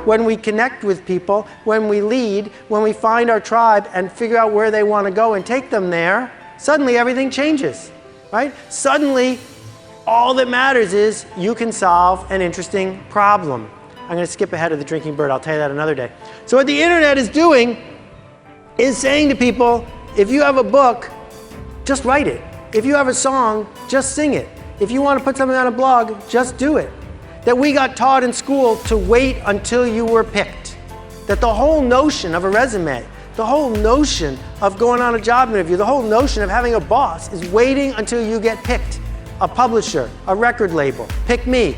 when we connect with people, when we lead, when we find our tribe and figure out where they want to go and take them there, suddenly everything changes, right? Suddenly, all that matters is you can solve an interesting problem. I'm going to skip ahead of the drinking bird. I'll tell you that another day. So what the internet is doing is saying to people, if you have a book, just write it. If you have a song, just sing it. If you want to put something on a blog, just do it. That we got taught in school to wait until you were picked. That the whole notion of a resume, the whole notion of going on a job interview, the whole notion of having a boss is waiting until you get picked. A publisher, a record label, pick me.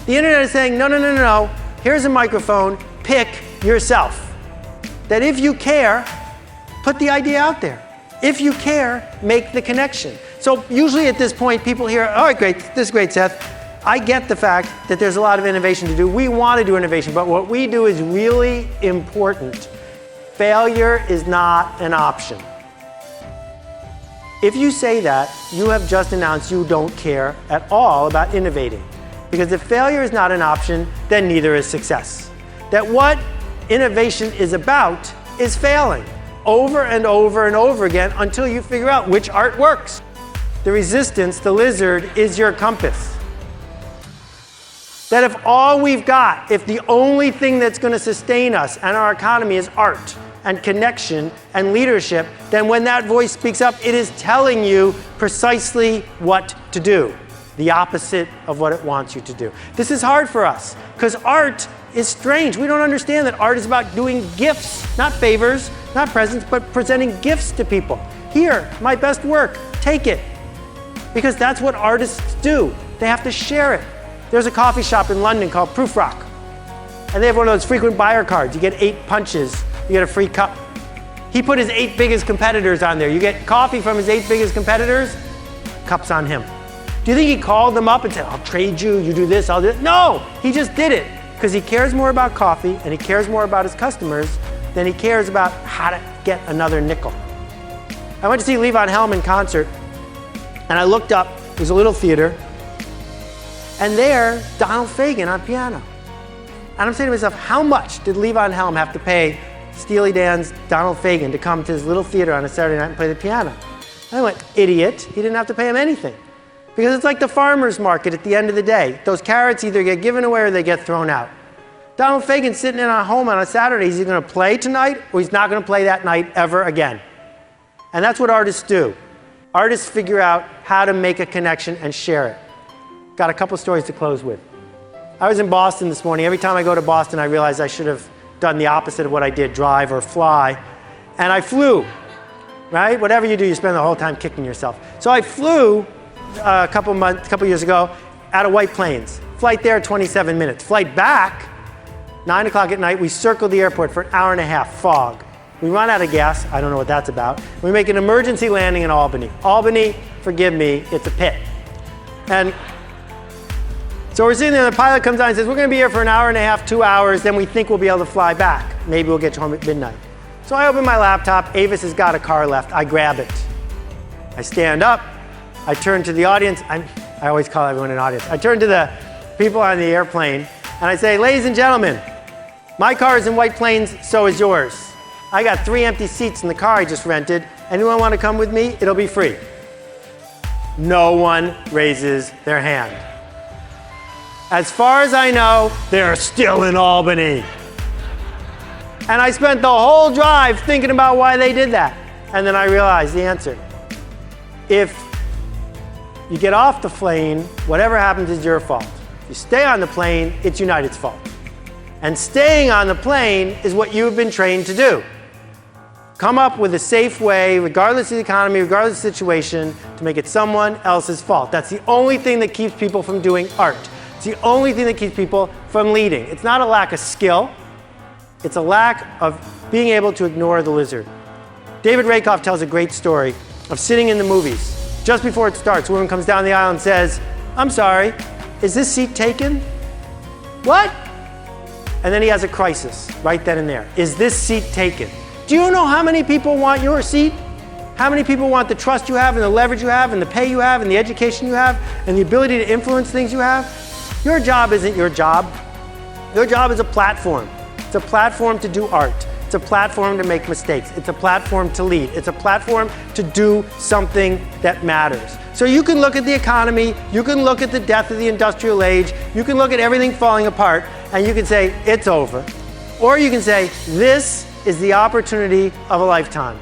The internet is saying, no, no, no, no, no. Here's a microphone, pick yourself. That if you care, put the idea out there. If you care, make the connection. So usually at this point, people hear, all right, great, this is great, Seth. I get the fact that there's a lot of innovation to do. We want to do innovation, but what we do is really important. Failure is not an option. If you say that, you have just announced you don't care at all about innovating. Because if failure is not an option, then neither is success. That what innovation is about is failing over and over and over again until you figure out which art works. The resistance, the lizard, is your compass. That if all we've got, if the only thing that's going to sustain us and our economy is art and connection and leadership, then when that voice speaks up, it is telling you precisely what to do. The opposite of what it wants you to do. This is hard for us because art is strange. We don't understand that art is about doing gifts, not favors, not presents, but presenting gifts to people. Here, my best work, take it. Because that's what artists do. They have to share it. There's a coffee shop in London called Proof Rock. And they have one of those frequent buyer cards. You get 8 punches, you get a free cup. He put his 8 biggest competitors on there. You get coffee from his 8 biggest competitors, cup's on him. Do you think he called them up and said, I'll trade you, you do this, I'll do it? No, he just did it because he cares more about coffee and he cares more about his customers than he cares about how to get another nickel. I went to see Levon Helm in concert and I looked up, it was a little theater, and there, Donald Fagen on piano. And I'm saying to myself, how much did Levon Helm have to pay Steely Dan's Donald Fagen to come to his little theater on a Saturday night and play the piano? And I went, idiot, he didn't have to pay him anything. Because it's like the farmer's market at the end of the day. Those carrots either get given away or they get thrown out. Donald Fagen's sitting in our home on a Saturday. Is he going to play tonight or he's not going to play that night ever again? And that's what artists do. Artists figure out how to make a connection and share it. Got a couple stories to close with. I was in Boston this morning. Every time I go to Boston, I realize I should have done the opposite of what I did, drive or fly. And I flew, right? Whatever you do, you spend the whole time kicking yourself. So I flew a couple years ago out of White Plains. Flight there, 27 minutes. Flight back, 9 o'clock at night, we circled the airport for an hour and a half, fog. We run out of gas, I don't know what that's about. We make an emergency landing in Albany. Albany, forgive me, it's a pit. And so we're sitting there, the pilot comes on and says, we're gonna be here for an hour and a half, 2 hours, then we think we'll be able to fly back. Maybe we'll get home at midnight. So I open my laptop, Avis has got a car left, I grab it. I stand up, I turn to the audience, I always call everyone an audience. I turn to the people on the airplane and I say, ladies and gentlemen, my car is in White Plains, so is yours. I got 3 empty seats in the car I just rented. Anyone want to come with me? It'll be free. No one raises their hand. As far as I know, they're still in Albany. And I spent the whole drive thinking about why they did that. And then I realized the answer. If you get off the plane, whatever happens is your fault. If you stay on the plane, it's United's fault. And staying on the plane is what you've been trained to do. Come up with a safe way, regardless of the economy, regardless of the situation, to make it someone else's fault. That's the only thing that keeps people from doing art. It's the only thing that keeps people from leading. It's not a lack of skill. It's a lack of being able to ignore the lizard. David Rakoff tells a great story of sitting in the movies. Just before it starts, a woman comes down the aisle and says, I'm sorry, is this seat taken? What? And then he has a crisis right then and there. Is this seat taken? Do you know how many people want your seat? How many people want the trust you have and the leverage you have and the pay you have and the education you have and the ability to influence things you have? Your job isn't your job. Your job is a platform. It's a platform to do art. It's a platform to make mistakes. It's a platform to lead. It's a platform to do something that matters. So you can look at the economy, you can look at the death of the industrial age, you can look at everything falling apart, and you can say, it's over. Or you can say, this is the opportunity of a lifetime.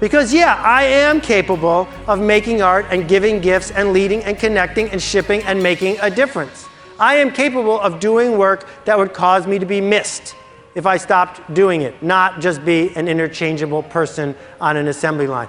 Because yeah, I am capable of making art and giving gifts and leading and connecting and shipping and making a difference. I am capable of doing work that would cause me to be missed if I stopped doing it, not just be an interchangeable person on an assembly line.